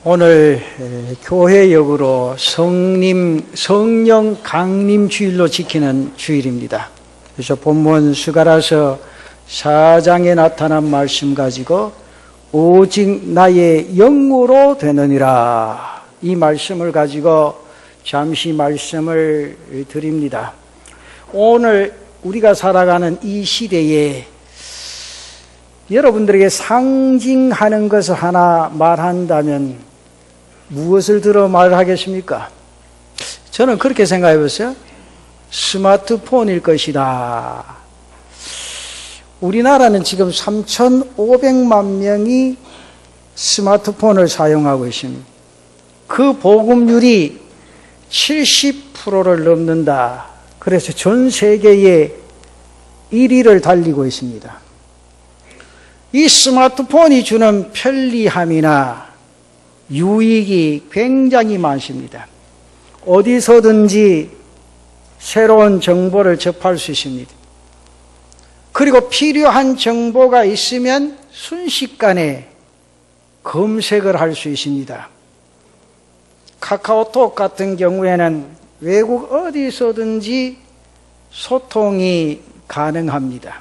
오늘 교회역으로 성령 강림 주일로 지키는 주일입니다. 그래서 본문 스가랴서 4장에 나타난 말씀 가지고 오직 나의 영으로 되느니라, 이 말씀을 가지고 잠시 말씀을 드립니다. 오늘 우리가 살아가는 이 시대에 여러분들에게 상징하는 것을 하나 말한다면 무엇을 들어 말하겠습니까? 저는 그렇게 생각해 봤어요. 스마트폰일 것이다. 우리나라는 지금 3,500만 명이 스마트폰을 사용하고 있습니다. 그 보급률이 70%를 넘는다. 그래서 전 세계에 1위를 달리고 있습니다. 이 스마트폰이 주는 편리함이나 유익이 굉장히 많습니다. 어디서든지 새로운 정보를 접할 수 있습니다. 그리고 필요한 정보가 있으면 순식간에 검색을 할 수 있습니다. 카카오톡 같은 경우에는 외국 어디서든지 소통이 가능합니다.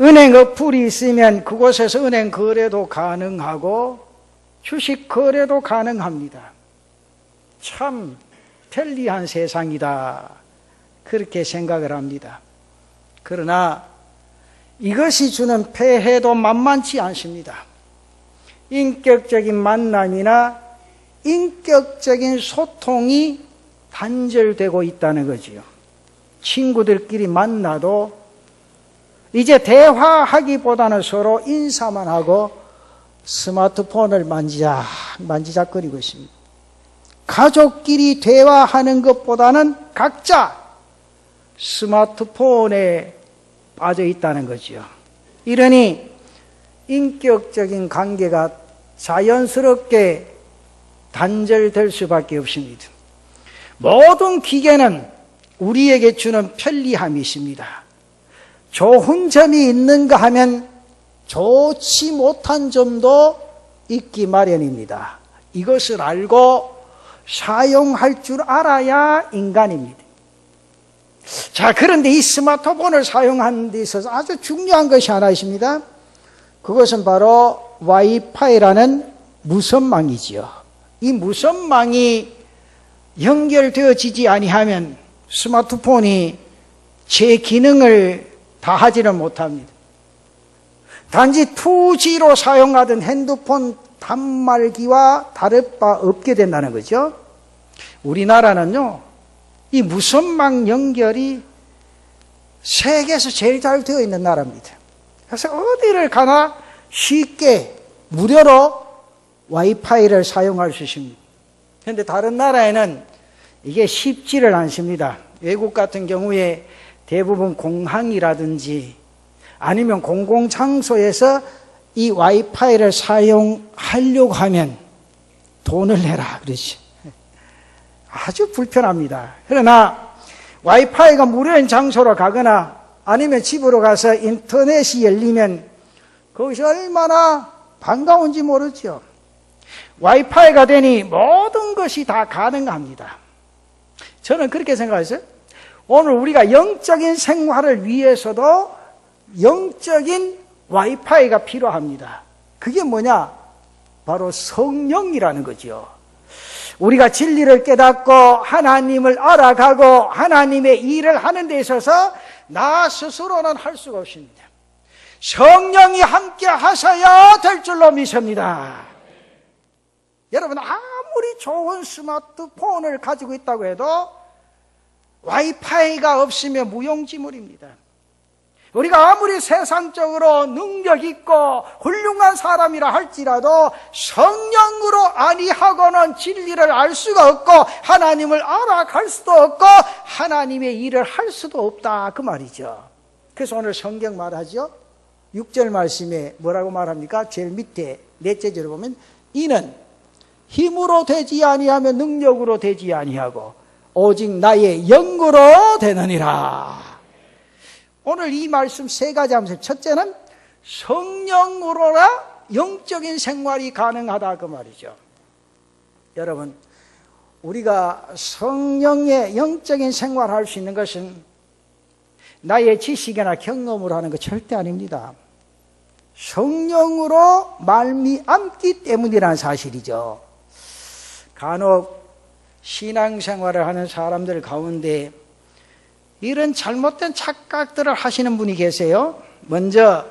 은행 어플이 있으면 그곳에서 은행 거래도 가능하고 주식 거래도 가능합니다. 참 편리한 세상이다, 그렇게 생각을 합니다. 그러나 이것이 주는 폐해도 만만치 않습니다. 인격적인 만남이나 인격적인 소통이 단절되고 있다는 거지요. 친구들끼리 만나도 이제 대화하기보다는 서로 인사만 하고 스마트폰을 만지작거리고 있습니다. 가족끼리 대화하는 것보다는 각자 스마트폰에 빠져 있다는 거죠. 이러니 인격적인 관계가 자연스럽게 단절될 수밖에 없습니다. 모든 기계는 우리에게 주는 편리함이 있습니다. 좋은 점이 있는가 하면 좋지 못한 점도 있기 마련입니다. 이것을 알고 사용할 줄 알아야 인간입니다. 자, 그런데 이 스마트폰을 사용하는 데 있어서 아주 중요한 것이 하나 있습니다. 그것은 바로 와이파이라는 무선망이지요. 이 무선망이 연결되어지지 아니하면 스마트폰이 제 기능을 다하지는 못합니다. 단지 2G로 사용하던 핸드폰 단말기와 다를 바 없게 된다는 거죠. 우리나라는요, 이 무선망 연결이 세계에서 제일 잘 되어 있는 나라입니다. 그래서 어디를 가나 쉽게 무료로 와이파이를 사용할 수 있습니다. 그런데 다른 나라에는 이게 쉽지를 않습니다. 외국 같은 경우에 대부분 공항이라든지 아니면 공공장소에서 이 와이파이를 사용하려고 하면 돈을 내라 그러지. 아주 불편합니다. 그러나 와이파이가 무료인 장소로 가거나 아니면 집으로 가서 인터넷이 열리면 그것이 얼마나 반가운지 모르죠. 와이파이가 되니 모든 것이 다 가능합니다. 저는 그렇게 생각했어요. 오늘 우리가 영적인 생활을 위해서도 영적인 와이파이가 필요합니다. 그게 뭐냐? 바로 성령이라는 거죠. 우리가 진리를 깨닫고 하나님을 알아가고 하나님의 일을 하는 데 있어서 나 스스로는 할 수가 없습니다. 성령이 함께 하셔야 될 줄로 믿습니다. 여러분, 아무리 좋은 스마트폰을 가지고 있다고 해도 와이파이가 없으면 무용지물입니다. 우리가 아무리 세상적으로 능력 있고 훌륭한 사람이라 할지라도 성령으로 아니하고는 진리를 알 수가 없고 하나님을 알아갈 수도 없고 하나님의 일을 할 수도 없다, 그 말이죠. 그래서 오늘 성경 말하죠. 6절 말씀에 뭐라고 말합니까? 제일 밑에 넷째 절을 보면 이는 힘으로 되지 아니하며 능력으로 되지 아니하고 오직 나의 영으로 되느니라. 오늘 이 말씀 세 가지 하면서 첫째는 성령으로라 영적인 생활이 가능하다 그 말이죠. 여러분, 우리가 성령의 영적인 생활을 할 수 있는 것은 나의 지식이나 경험으로 하는 거 절대 아닙니다. 성령으로 말미암기 때문이라는 사실이죠. 간혹 신앙생활을 하는 사람들 가운데 이런 잘못된 착각들을 하시는 분이 계세요. 먼저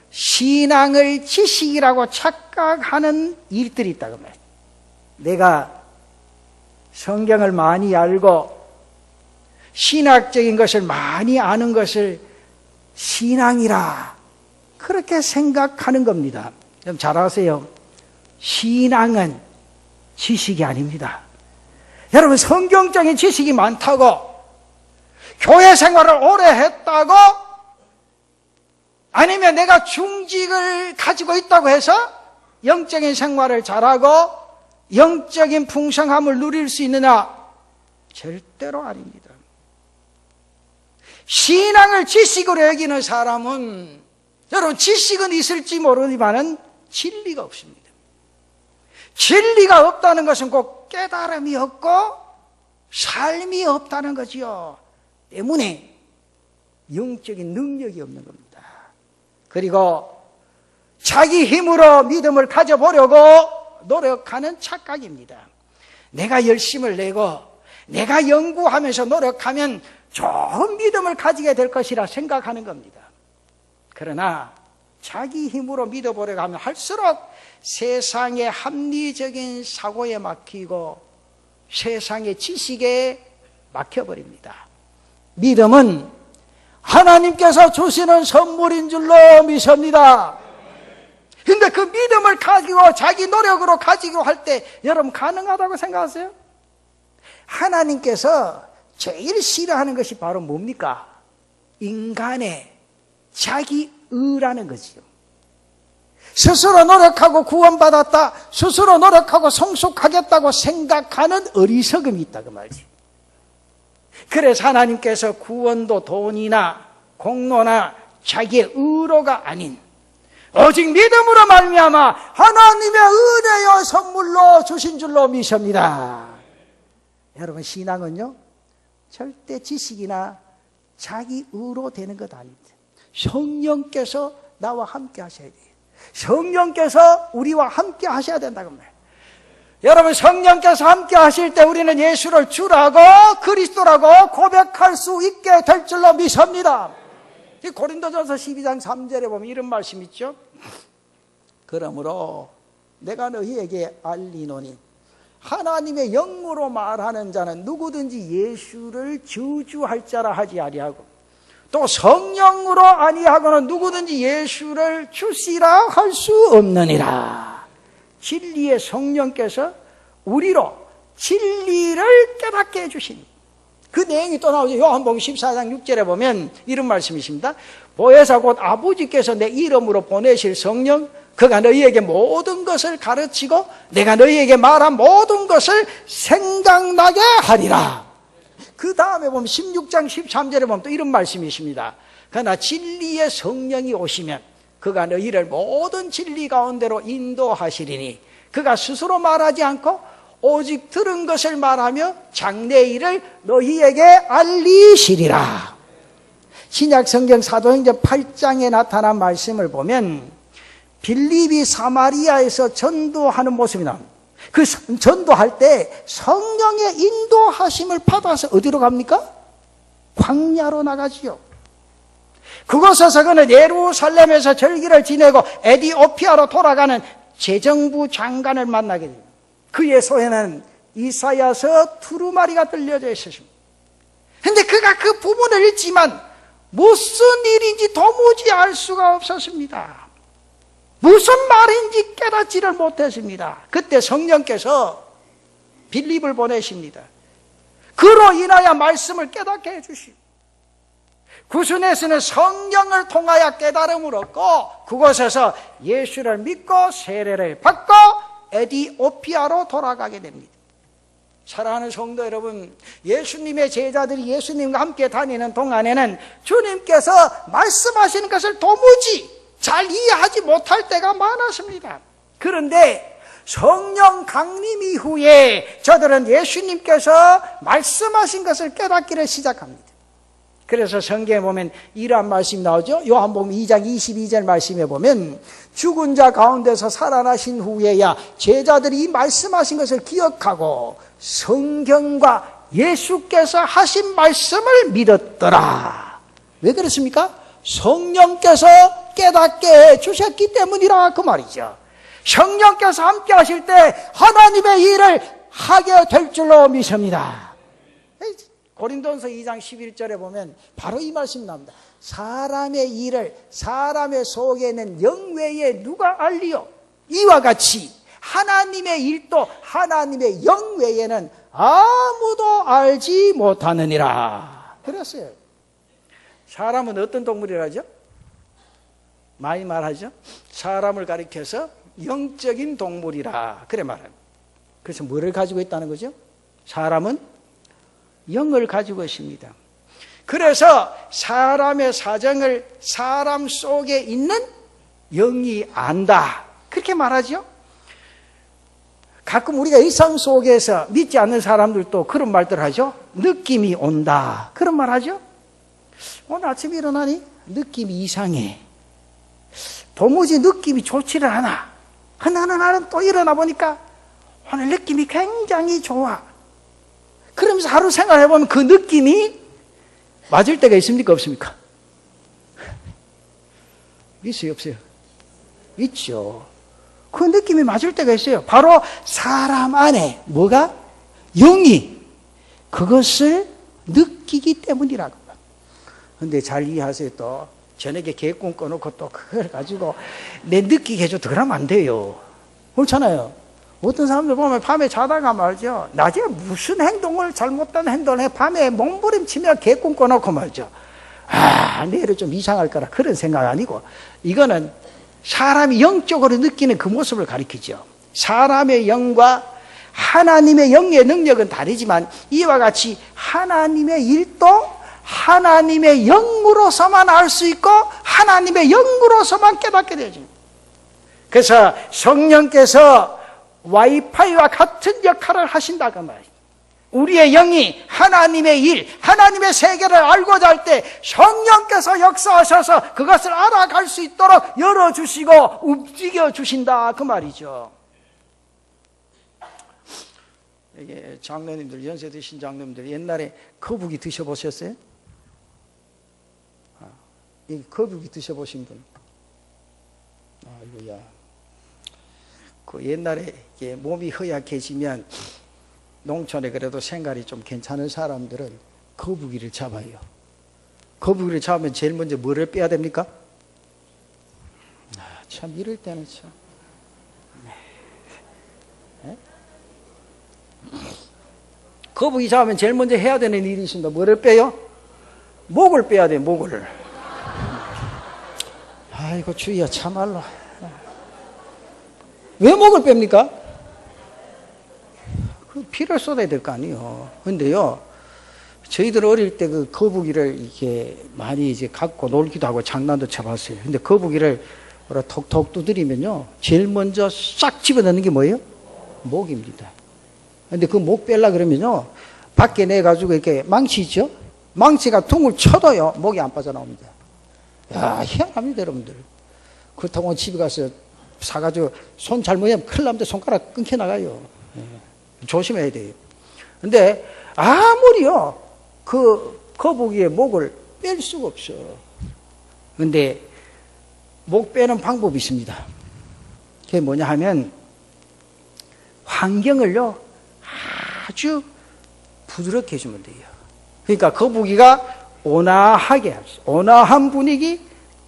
신앙을 지식이라고 착각하는 일들이 있다고 말이에요. 내가 성경을 많이 알고 신학적인 것을 많이 아는 것을 신앙이라 그렇게 생각하는 겁니다. 좀 잘 아세요. 신앙은 지식이 아닙니다. 여러분, 성경적인 지식이 많다고 교회 생활을 오래 했다고 아니면 내가 중직을 가지고 있다고 해서 영적인 생활을 잘하고 영적인 풍성함을 누릴 수 있느냐? 절대로 아닙니다. 신앙을 지식으로 여기는 사람은 여러분 지식은 있을지 모르지만은 진리가 없습니다. 진리가 없다는 것은 꼭 깨달음이 없고 삶이 없다는 거지요. 때문에 영적인 능력이 없는 겁니다. 그리고 자기 힘으로 믿음을 가져보려고 노력하는 착각입니다. 내가 열심을 내고 내가 연구하면서 노력하면 좋은 믿음을 가지게 될 것이라 생각하는 겁니다. 그러나 자기 힘으로 믿어보려고 하면 할수록 세상의 합리적인 사고에 막히고 세상의 지식에 막혀버립니다. 믿음은 하나님께서 주시는 선물인 줄로 믿습니다. 근데 그 믿음을 가지고 자기 노력으로 가지고 할 때 여러분 가능하다고 생각하세요? 하나님께서 제일 싫어하는 것이 바로 뭡니까? 인간의 자기의라는 거지요. 스스로 노력하고 구원받았다, 스스로 노력하고 성숙하겠다고 생각하는 어리석음이 있다 그 말이지. 그래서 하나님께서 구원도 돈이나 공로나 자기의 의로가 아닌 오직 믿음으로 말미암아 하나님의 은혜여 선물로 주신 줄로 믿습니다. 여러분, 신앙은요 절대 지식이나 자기 의로 되는 것 아닙니다. 성령께서 나와 함께 하셔야 돼요. 성령께서 우리와 함께 하셔야 된다고 말해요. 여러분, 성령께서 함께 하실 때 우리는 예수를 주라고 그리스도라고 고백할 수 있게 될 줄로 믿습니다. 고린도전서 12장 3절에 보면 이런 말씀 있죠. 그러므로 내가 너희에게 알리노니 하나님의 영으로 말하는 자는 누구든지 예수를 저주할 자라 하지 아니하고 또 성령으로 아니하고는 누구든지 예수를 주시라 할 수 없느니라. 진리의 성령께서 우리로 진리를 깨닫게 해주시니 그 내용이 또 나오죠. 요한복음 14장 6절에 보면 이런 말씀이 있습니다. 보혜사 곧 아버지께서 내 이름으로 보내실 성령 그가 너희에게 모든 것을 가르치고 내가 너희에게 말한 모든 것을 생각나게 하리라. 그 다음에 보면 16장 13절에 보면 또 이런 말씀이 있습니다. 그러나 진리의 성령이 오시면 그가 너희를 모든 진리 가운데로 인도하시리니 그가 스스로 말하지 않고 오직 들은 것을 말하며 장래일을 너희에게 알리시리라. 신약 성경 사도행전 8장에 나타난 말씀을 보면 빌립이 사마리아에서 전도하는 모습이 나옵니다. 그 전도할 때 성령의 인도하심을 받아서 어디로 갑니까? 광야로 나가지요. 그곳에서 그는 예루살렘에서 절기를 지내고 에디오피아로 돌아가는 재정부 장관을 만나게 됩니다. 그의 손에는 이사야서 두루마리가 들려져 있었습니다. 그런데 그가 그 부분을 읽지만 무슨 일인지 도무지 알 수가 없었습니다. 무슨 말인지 깨닫지를 못했습니다. 그때 성령께서 빌립을 보내십니다. 그로 인하여 말씀을 깨닫게 해주시고 구순에서는 성령을 통하여 깨달음을 얻고 그곳에서 예수를 믿고 세례를 받고 에디오피아로 돌아가게 됩니다. 사랑하는 성도 여러분, 예수님의 제자들이 예수님과 함께 다니는 동안에는 주님께서 말씀하시는 것을 도무지 잘 이해하지 못할 때가 많았습니다. 그런데 성령 강림 이후에 저들은 예수님께서 말씀하신 것을 깨닫기를 시작합니다. 그래서 성경에 보면 이러한 말씀이 나오죠. 요한복음 2장 22절 말씀에 보면 죽은 자 가운데서 살아나신 후에야 제자들이 이 말씀하신 것을 기억하고 성경과 예수께서 하신 말씀을 믿었더라. 왜 그렇습니까? 성령께서 깨닫게 해주셨기 때문이라 그 말이죠. 성령께서 함께 하실 때 하나님의 일을 하게 될 줄로 믿습니다. 고린도전서 2장 11절에 보면 바로 이 말씀이 나옵니다. 사람의 일을 사람의 속에는 영 외에 누가 알리요? 이와 같이 하나님의 일도 하나님의 영 외에는 아무도 알지 못하느니라. 그랬어요. 사람은 어떤 동물이라죠? 많이 말하죠. 사람을 가리켜서 영적인 동물이라 그래 말합니다. 그래서 뭐를 가지고 있다는 거죠? 사람은 영을 가지고 있습니다. 그래서 사람의 사정을 사람 속에 있는 영이 안다. 그렇게 말하죠. 가끔 우리가 일상 속에서 믿지 않는 사람들도 그런 말들 하죠. 느낌이 온다. 그런 말 하죠. 오늘 아침에 일어나니 느낌이 이상해. 도무지 느낌이 좋지를 않아. 하나는 나는 또 일어나 보니까 오늘 느낌이 굉장히 좋아. 그러면서 하루 생활해보면 그 느낌이 맞을 때가 있습니까? 없습니까? 있어요? 없어요? 있죠. 그 느낌이 맞을 때가 있어요. 바로 사람 안에 뭐가? 영이 그것을 느끼기 때문이라고. 근데 잘 이해하세요. 또 저녁에 개꿈 꺼놓고 또 그걸 가지고 내 느끼게 해줘도 그러면 안 돼요. 그렇잖아요. 어떤 사람들 보면 밤에 자다가 말이죠. 낮에 무슨 행동을 잘못된 행동을 해. 밤에 몸부림치며 개꿈 꺼놓고 말이죠. 내일은 좀 이상할 거라 그런 생각 아니고 이거는 사람이 영적으로 느끼는 그 모습을 가리키죠. 사람의 영과 하나님의 영의 능력은 다르지만 이와 같이 하나님의 일도 하나님의 영으로서만 알 수 있고 하나님의 영으로서만 깨닫게 되죠. 그래서 성령께서 와이파이와 같은 역할을 하신다고 말이에요. 우리의 영이 하나님의 일, 하나님의 세계를 알고자 할 때 성령께서 역사하셔서 그것을 알아갈 수 있도록 열어주시고 움직여주신다 그 말이죠. 이게 장로님들, 연세 드신 장로님들 옛날에 거북이 드셔보셨어요? 이 거북이 드셔보신 분? 아이고야. 그 옛날에 몸이 허약해지면 농촌에 그래도 생활이 좀 괜찮은 사람들은 거북이를 잡아요. 거북이를 잡으면 제일 먼저 뭐를 빼야 됩니까? 참 이럴 때는 참. 네? 거북이 잡으면 제일 먼저 해야 되는 일이 있습니다. 뭐를 빼요? 목을 빼야 돼요. 목을. 아이고 주희야 참말로. 왜 목을 뺍니까? 피를 쏟아야 될 거 아니에요. 근데요, 저희들 어릴 때 그 거북이를 이렇게 많이 이제 갖고 놀기도 하고 장난도 쳐봤어요. 근데 거북이를 톡톡 두드리면요, 제일 먼저 싹 집어넣는 게 뭐예요? 목입니다. 근데 그 목 빼려 그러면요, 밖에 내가지고 이렇게 망치 있죠? 망치가 퉁을 쳐도요, 목이 안 빠져나옵니다. 야, 희한합니다, 여러분들. 그렇다고 집에 가서 사가지고 손 잘못하면 큰일 납니다. 손가락 끊겨나가요. 조심해야 돼요. 근데 아무리요 그 거북이의 목을 뺄 수가 없어. 근데 목 빼는 방법이 있습니다. 그게 뭐냐 하면 환경을요 아주 부드럽게 해주면 돼요. 그러니까 거북이가 온화하게 합시다. 온화한 분위기,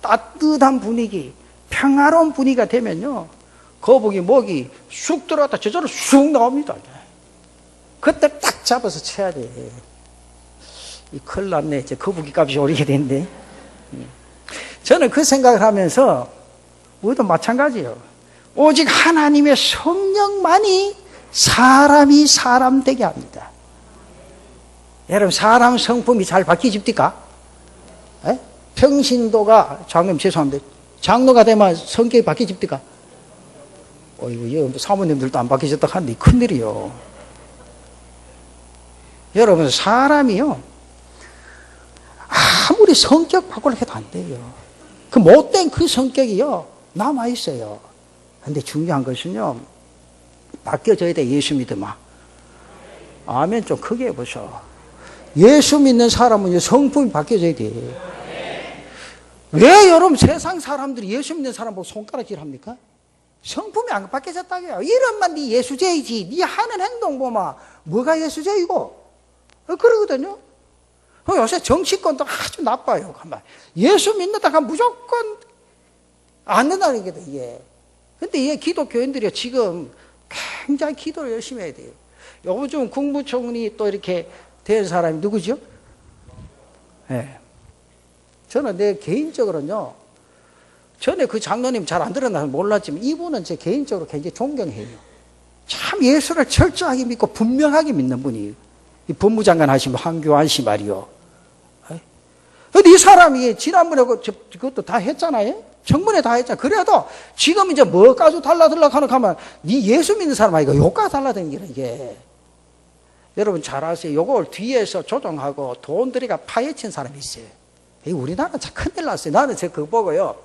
따뜻한 분위기, 평화로운 분위기가 되면요 거북이 목이 쑥 들어갔다 저절로 쑥 나옵니다. 그때 딱 잡아서 쳐야 돼. 이 큰일 났네. 이제 거북이 값이 오르게 됐는데. 저는 그 생각을 하면서 우리도 마찬가지예요. 오직 하나님의 성령만이 사람이 사람 되게 합니다. 여러분 사람 성품이 잘 바뀌집니까? 평신도가 장님 죄송합니다. 장로가 되면 성격이 바뀌집니까? 어이구, 사모님들도 안 바뀌셨다 하는데 큰일이요. 여러분, 사람이요, 아무리 성격 바꾸려고 해도 안 돼요. 그 못된 그 성격이요, 남아있어요. 근데 중요한 것은요, 바뀌어져야 돼. 예수 믿으면. 아멘 좀 크게 해보셔. 예수 믿는 사람은 성품이 바뀌어져야 돼. 왜 여러분 세상 사람들이 예수 믿는 사람 보고 손가락질 합니까? 성품이 안 바뀌어졌다고요. 이런만 네 예수죄이지. 네 하는 행동 보면 뭐가 예수죄이고 그러거든요. 요새 정치권도 아주 나빠요. 예수 믿는다 하면 무조건 안 된다는 게 이게. 근데 이게 기독교인들이 지금 굉장히 기도를 열심히 해야 돼요. 요즘 국무총리 또 이렇게 된 사람이 누구죠? 네. 저는 내 개인적으로는요, 전에 그 장로님 잘 안 들었나 몰랐지만 이분은 제 개인적으로 굉장히 존경해요. 참 예수를 철저하게 믿고 분명하게 믿는 분이에요. 이 법무장관 하신 황교안 씨 말이요. 근데 이 사람이 지난번에 그것도 다 했잖아요. 청문회 다 했잖아. 그래도 지금 이제 뭐까지 달라들라고 하면 네 예수 믿는 사람 아니고 요까지 달라드는 이게. 여러분 잘 아세요. 요걸 뒤에서 조종하고 돈 들이가 파헤친 사람이 있어요. 우리나라는 참 큰일 났어요. 나는 그거 보고요,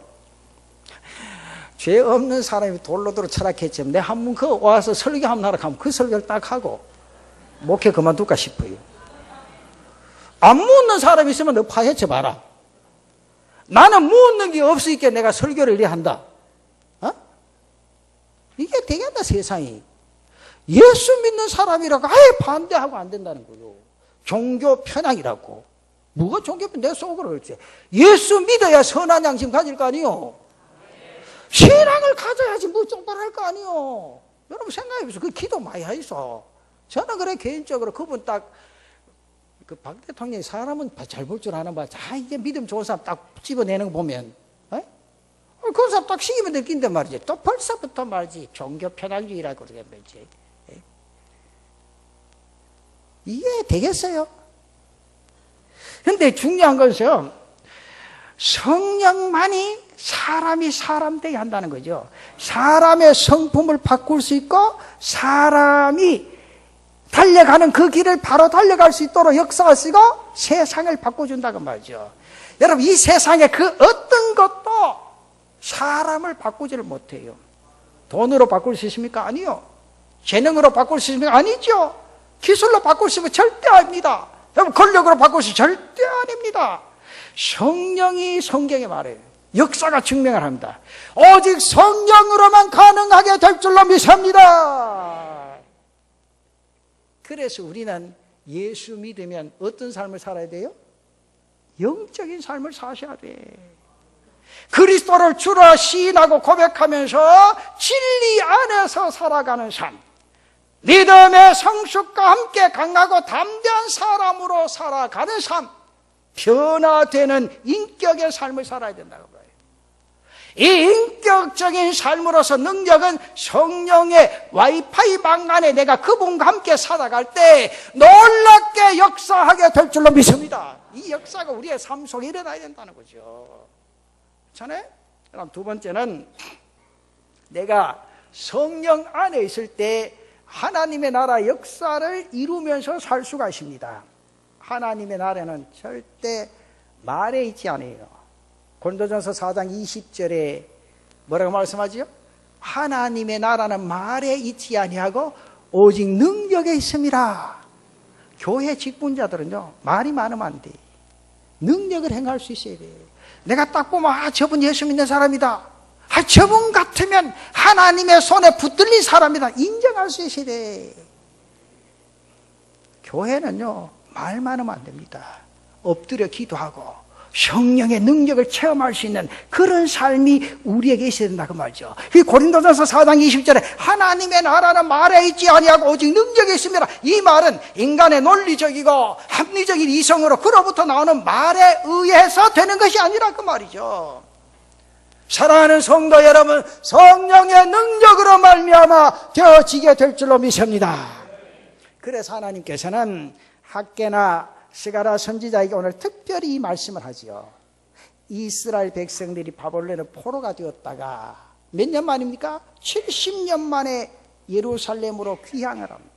죄 없는 사람이 돌로 들어 철학했지만 내 한번 그 와서 설교 한번 하러 가면 그 설교를 딱 하고 목회 그만둘까 싶어요. 안 묻는 사람이 있으면 너 파헤쳐 봐라. 나는 묻는 게 없으니까 내가 설교를 이래 한다. 이게 되겠나 세상이. 예수 믿는 사람이라고 아예 반대하고 안 된다는 거예요. 종교 편향이라고. 뭐가 종교 편향? 내 속으로 그렇지. 예수 믿어야 선한 양심 가질 거 아니요. 신앙을 가져야지 뭐 똑바로 할 거 아니요. 여러분 생각해보세요. 그 기도 많이 하이소. 저는 그래 개인적으로 그분 딱 그 박 대통령이 사람은 잘 볼 줄 아는 봐. 이게 믿음 좋은 사람 딱 집어내는 거 보면, 그 사람 딱 시기면 느낀단 말이지. 또 벌써부터 말이지. 종교 편향주의라고 그러겠지. 이게 되겠어요? 근데 중요한 것은 성령만이 사람이 사람 되게 한다는 거죠. 사람의 성품을 바꿀 수 있고 사람이 달려가는 그 길을 바로 달려갈 수 있도록 역사하시고 세상을 바꿔준다고 말이죠. 여러분 이 세상에 그 어떤 것도 사람을 바꾸지를 못해요. 돈으로 바꿀 수 있습니까? 아니요. 재능으로 바꿀 수 있습니까? 아니죠. 기술로 바꿀 수 있으면 절대 아닙니다. 여러분 권력으로 바꿀 수 있으면 절대 아닙니다. 성령이 성경에 말해요. 역사가 증명을 합니다. 오직 성령으로만 가능하게 될 줄로 믿습니다. 그래서 우리는 예수 믿으면 어떤 삶을 살아야 돼요? 영적인 삶을 사셔야 돼. 그리스도를 주로 시인하고 고백하면서 진리 안에서 살아가는 삶, 믿음의 성숙과 함께 강하고 담대한 사람으로 살아가는 삶, 변화되는 인격의 삶을 살아야 된다고 봐요. 이 인격적인 삶으로서 능력은 성령의 와이파이 방 안에 내가 그분과 함께 살아갈 때 놀랍게 역사하게 될 줄로 믿습니다. 이 역사가 우리의 삶 속에 일어나야 된다는 거죠. 그렇잖아요? 그럼 두 번째는 내가 성령 안에 있을 때 하나님의 나라 역사를 이루면서 살 수가 있습니다. 하나님의 나라는 절대 말에 있지 않아요. 고린도전서 4장 20절에 뭐라고 말씀하지요? 하나님의 나라는 말에 있지 아니하고 오직 능력에 있음이라. 교회 직분자들은요 말이 많으면 안 돼. 능력을 행할 수 있어야 돼. 내가 딱 보면 저분 예수 믿는 사람이다. 저분 같으면 하나님의 손에 붙들린 사람이다. 인정할 수 있어야 돼. 교회는요 말 많으면 안 됩니다. 엎드려 기도하고 성령의 능력을 체험할 수 있는 그런 삶이 우리에게 있어야 된다고 말이죠. 이 고린도전서 4장 20절에 하나님의 나라는 말에 있지 아니하고 오직 능력에 있습니다. 이 말은 인간의 논리적이고 합리적인 이성으로 그로부터 나오는 말에 의해서 되는 것이 아니라 그 말이죠. 사랑하는 성도 여러분, 성령의 능력으로 말미암아 되어지게 될 줄로 믿습니다. 그래서 하나님께서는 학개나 스가랴 선지자에게 오늘 특별히 이 말씀을 하지요. 이스라엘 백성들이 바벨론의 포로가 되었다가 몇 년 만입니까? 70년 만에 예루살렘으로 귀향을 합니다.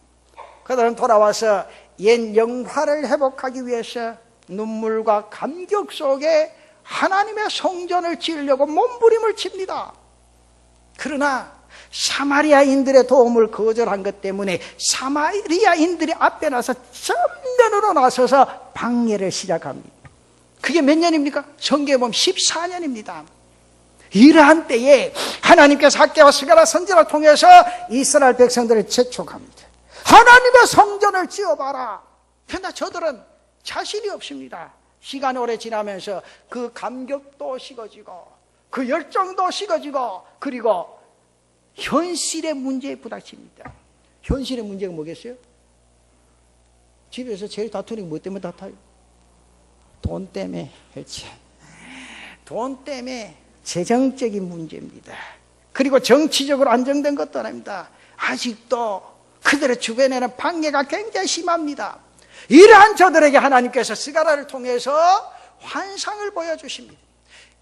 그들은 돌아와서 옛 영화를 회복하기 위해서 눈물과 감격 속에 하나님의 성전을 지으려고 몸부림을 칩니다. 그러나 사마리아인들의 도움을 거절한 것 때문에 사마리아인들이 앞에 나서 전면으로 나서서 방해를 시작합니다. 그게 몇 년입니까? 성경에 보면 14년입니다. 이러한 때에 하나님께서 학개와 스가랴 선지자를 통해서 이스라엘 백성들을 재촉합니다. 하나님의 성전을 지어봐라. 그러나 저들은 자신이 없습니다. 시간이 오래 지나면서 그 감격도 식어지고 그 열정도 식어지고 그리고 현실의 문제에 부닥칩니다. 현실의 문제가 뭐겠어요? 집에서 제일 다투는 게 뭐 때문에 다투요? 돈 때문에. 그렇지. 돈 때문에 재정적인 문제입니다. 그리고 정치적으로 안정된 것도 아닙니다. 아직도 그들의 주변에는 방해가 굉장히 심합니다. 이러한 저들에게 하나님께서 스가랴를 통해서 환상을 보여주십니다.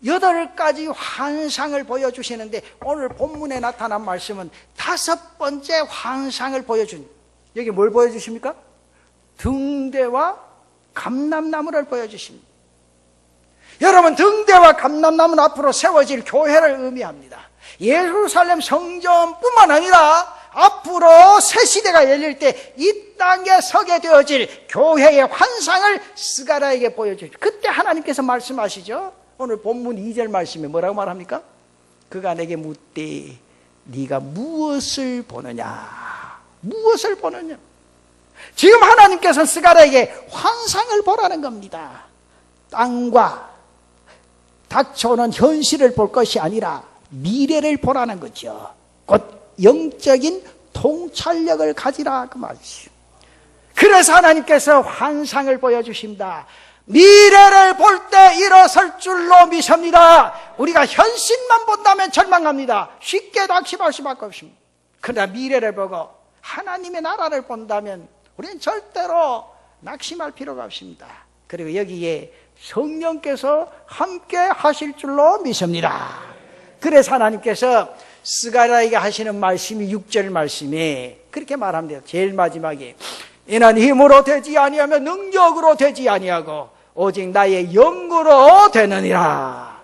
8가지 환상을 보여주시는데 오늘 본문에 나타난 말씀은 5번째 환상을 보여준, 여기 뭘 보여주십니까? 등대와 감람나무를 보여주십니다. 여러분, 등대와 감람나무는 앞으로 세워질 교회를 의미합니다. 예루살렘 성전뿐만 아니라 앞으로 새 시대가 열릴 때 이 땅에 서게 되어질 교회의 환상을 스가랴에게 보여주십니다. 그때 하나님께서 말씀하시죠. 오늘 본문 2절 말씀에 뭐라고 말합니까? 그가 내게 묻되 네가 무엇을 보느냐? 무엇을 보느냐? 지금 하나님께서는 스가랴에게 환상을 보라는 겁니다. 땅과 닥쳐오는 현실을 볼 것이 아니라 미래를 보라는 거죠. 곧 영적인 통찰력을 가지라 그 말이죠. 그래서 하나님께서 환상을 보여주십니다. 미래를 볼 때 일어설 줄로 미섭니다. 우리가 현실만 본다면 절망합니다. 쉽게 낙심할 수밖에 없습니다. 그러나 미래를 보고 하나님의 나라를 본다면 우리는 절대로 낙심할 필요가 없습니다. 그리고 여기에 성령께서 함께 하실 줄로 믿습니다. 그래서 하나님께서 스가랴에게 하시는 말씀이 6절 말씀에 그렇게 말합니다. 제일 마지막에 이는 힘으로 되지 아니하며 능력으로 되지 아니하고 오직 나의 영으로 되느니라.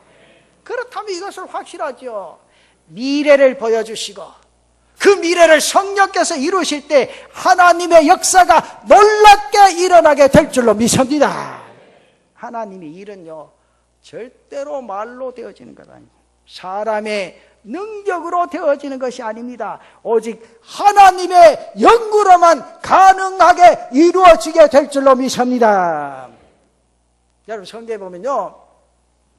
그렇다면 이것을 확실하죠. 미래를 보여주시고 그 미래를 성령께서 이루실 때 하나님의 역사가 놀랍게 일어나게 될 줄로 믿습니다. 하나님의 일은요 절대로 말로 되어지는 것 아닙니다. 사람의 능력으로 되어지는 것이 아닙니다. 오직 하나님의 영으로만 가능하게 이루어지게 될 줄로 믿습니다. 여러분, 성경에 보면요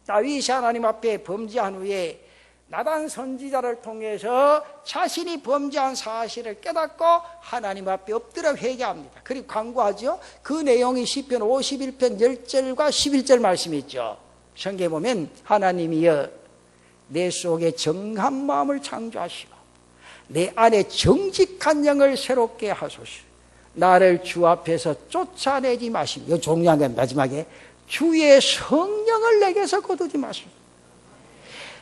다윗이 하나님 앞에 범죄한 후에 나단 선지자를 통해서 자신이 범죄한 사실을 깨닫고 하나님 앞에 엎드려 회개합니다. 그리고 간구하죠. 그 내용이 시편 51편 10절과 11절 말씀이 있죠. 성경에 보면 하나님이여 내 속에 정한 마음을 창조하시고 내 안에 정직한 영을 새롭게 하소서. 나를 주 앞에서 쫓아내지 마시고, 이거 중요한 건 마지막에 주의 성령을 내게서 거두지 마시고.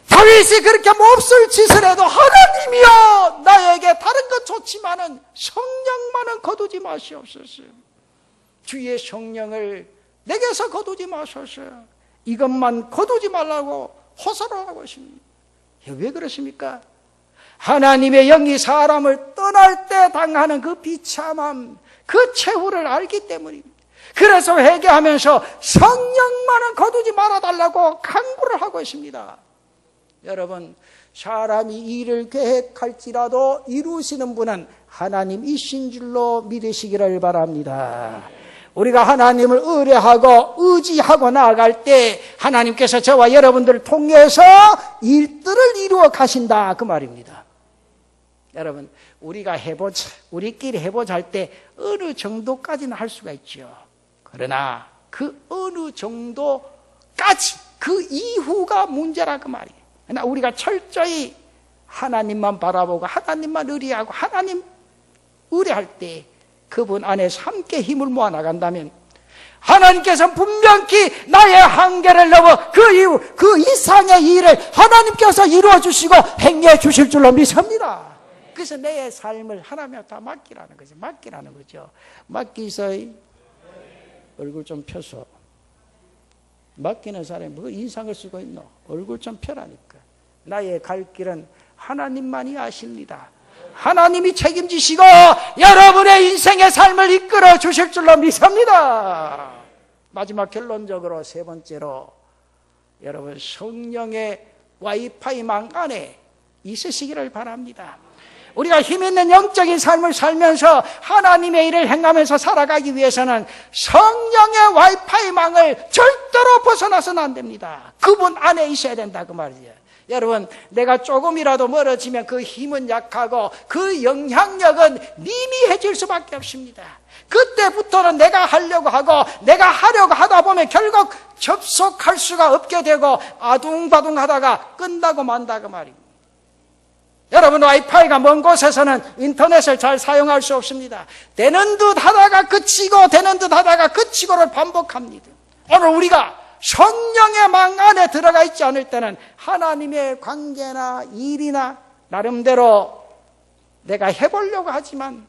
다윗이 그렇게 몹쓸 짓을 해도 하나님이여 나에게 다른 것 좋지만은 성령만은 거두지 마시옵소서. 주의 성령을 내게서 거두지 마소서. 이것만 거두지 말라고 호소를 하고 있습니다. 왜 그렇습니까? 하나님의 영이 사람을 떠날 때 당하는 그 비참함, 그 최후를 알기 때문입니다. 그래서 회개하면서 성령만은 거두지 말아달라고 간구를 하고 있습니다. 여러분, 사람이 일을 계획할지라도 이루시는 분은 하나님이신 줄로 믿으시기를 바랍니다. 우리가 하나님을 의뢰하고 의지하고 나아갈 때 하나님께서 저와 여러분들을 통해서 일들을 이루어 가신다 그 말입니다. 여러분, 우리가 해보자, 우리끼리 해보자 할 때 어느 정도까지는 할 수가 있죠. 그러나 그 어느 정도까지 그 이후가 문제라 그 말이에요. 그러나 우리가 철저히 하나님만 바라보고 하나님만 의뢰하고 하나님 의뢰할 때 그분 안에서 함께 힘을 모아 나간다면 하나님께서 분명히 나의 한계를 넘어 그 이상의 일을 하나님께서 이루어 주시고 행해 주실 줄로 믿습니다. 그래서 내 삶을 하나님께 다 맡기라는 거죠. 맡기라는 거죠. 맡기서 얼굴 좀 펴서. 맡기는 사람이 뭐 인상을 쓰고 있노? 얼굴 좀 펴라니까. 나의 갈 길은 하나님만이 아십니다. 하나님이 책임지시고 여러분의 인생의 삶을 이끌어 주실 줄로 믿습니다. 마지막 결론적으로 세 번째로 여러분 성령의 와이파이망 안에 있으시기를 바랍니다. 우리가 힘있는 영적인 삶을 살면서 하나님의 일을 행하면서 살아가기 위해서는 성령의 와이파이망을 절대로 벗어나서는 안 됩니다. 그분 안에 있어야 된다 그 말이에요. 여러분, 내가 조금이라도 멀어지면 그 힘은 약하고 그 영향력은 미미해질 수밖에 없습니다. 그때부터는 내가 하려고 하고 내가 하려고 하다 보면 결국 접속할 수가 없게 되고 아둥바둥 하다가 끝나고 만다 그 말입니다. 여러분, 와이파이가 먼 곳에서는 인터넷을 잘 사용할 수 없습니다. 되는 듯 하다가 그치고 되는 듯 하다가 그치고를 반복합니다. 오늘 우리가 성령의 망 안에 들어가 있지 않을 때는 하나님의 관계나 일이나 나름대로 내가 해보려고 하지만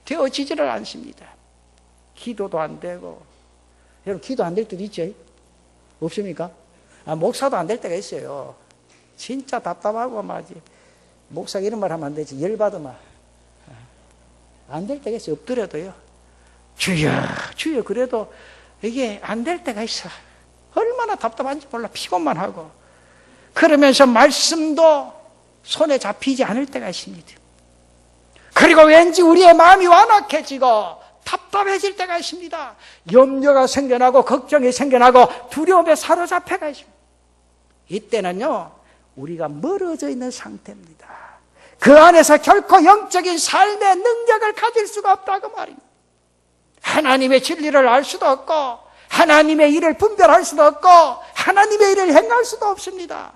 되어지지를 않습니다. 기도도 안 되고. 여러분, 기도 안 될 때도 있죠? 없습니까? 목사도 안 될 때가 있어요. 진짜 답답하고 말이지. 목사가 이런 말 하면 안 되지. 열받으면 안 될 때가 있어요. 엎드려도요. 주여 주여 그래도 이게 안 될 때가 있어. 얼마나 답답한지 몰라. 피곤만 하고. 그러면서 말씀도 손에 잡히지 않을 때가 있습니다. 그리고 왠지 우리의 마음이 완악해지고 답답해질 때가 있습니다. 염려가 생겨나고 걱정이 생겨나고 두려움에 사로잡혀가 있습니다. 이때는요, 우리가 멀어져 있는 상태입니다. 그 안에서 결코 영적인 삶의 능력을 가질 수가 없다고 말입니다. 하나님의 진리를 알 수도 없고 하나님의 일을 분별할 수도 없고 하나님의 일을 행할 수도 없습니다.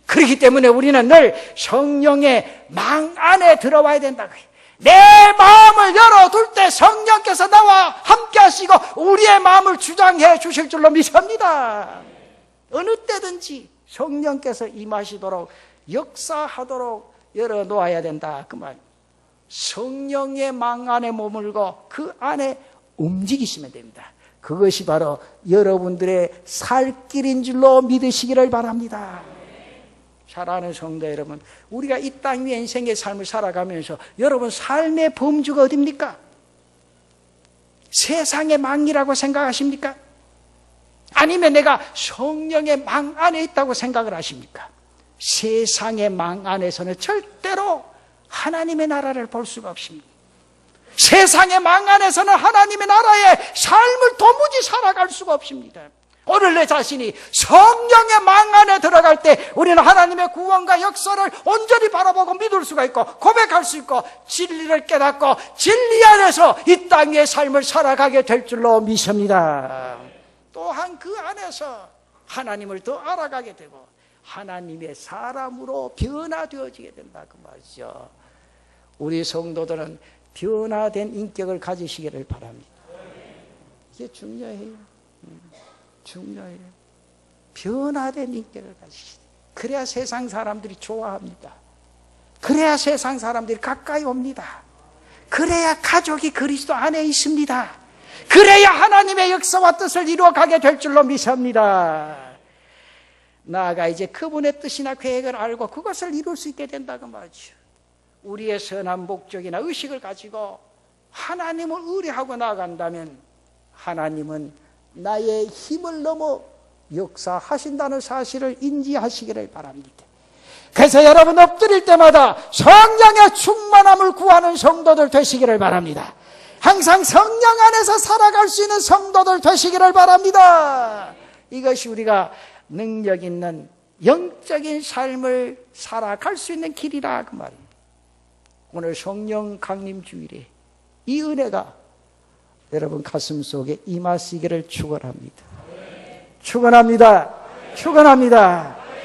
그렇기 때문에 우리는 늘 성령의 망 안에 들어와야 된다. 내 마음을 열어둘 때 성령께서 나와 함께 하시고 우리의 마음을 주장해 주실 줄로 믿습니다. 어느 때든지 성령께서 임하시도록 역사하도록 열어놓아야 된다 그 말. 성령의 망 안에 머물고 그 안에 움직이시면 됩니다. 그것이 바로 여러분들의 살 길인 줄로 믿으시기를 바랍니다. 사랑하는 성도 여러분, 우리가 이 땅 위에 인생의 삶을 살아가면서 여러분 삶의 범주가 어디입니까? 세상의 망이라고 생각하십니까? 아니면 내가 성령의 망 안에 있다고 생각을 하십니까? 세상의 망 안에서는 절대로 하나님의 나라를 볼 수가 없습니다. 세상의 망 안에서는 하나님의 나라의 삶을 도무지 살아갈 수가 없습니다. 오늘 내 자신이 성령의 망 안에 들어갈 때 우리는 하나님의 구원과 역사를 온전히 바라보고 믿을 수가 있고 고백할 수 있고 진리를 깨닫고 진리 안에서 이 땅의 삶을 살아가게 될 줄로 믿습니다. 또한 그 안에서 하나님을 더 알아가게 되고 하나님의 사람으로 변화되어지게 된다 그 말이죠. 우리 성도들은 변화된 인격을 가지시기를 바랍니다. 이게 중요해요. 중요해요. 변화된 인격을 가지시다. 그래야 세상 사람들이 좋아합니다. 그래야 세상 사람들이 가까이 옵니다. 그래야 가족이 그리스도 안에 있습니다. 그래야 하나님의 역사와 뜻을 이루어가게 될 줄로 믿습니다. 나아가 이제 그분의 뜻이나 계획을 알고 그것을 이룰 수 있게 된다고 말이죠. 우리의 선한 목적이나 의식을 가지고 하나님을 의뢰하고 나아간다면 하나님은 나의 힘을 넘어 역사하신다는 사실을 인지하시기를 바랍니다. 그래서 여러분 엎드릴 때마다 성령의 충만함을 구하는 성도들 되시기를 바랍니다. 항상 성령 안에서 살아갈 수 있는 성도들 되시기를 바랍니다. 이것이 우리가 능력 있는 영적인 삶을 살아갈 수 있는 길이라 그 말입니다. 오늘 성령 강림 주일에 이 은혜가 여러분 가슴 속에 임하시기를 축원합니다. 축원합니다. 축원합니다.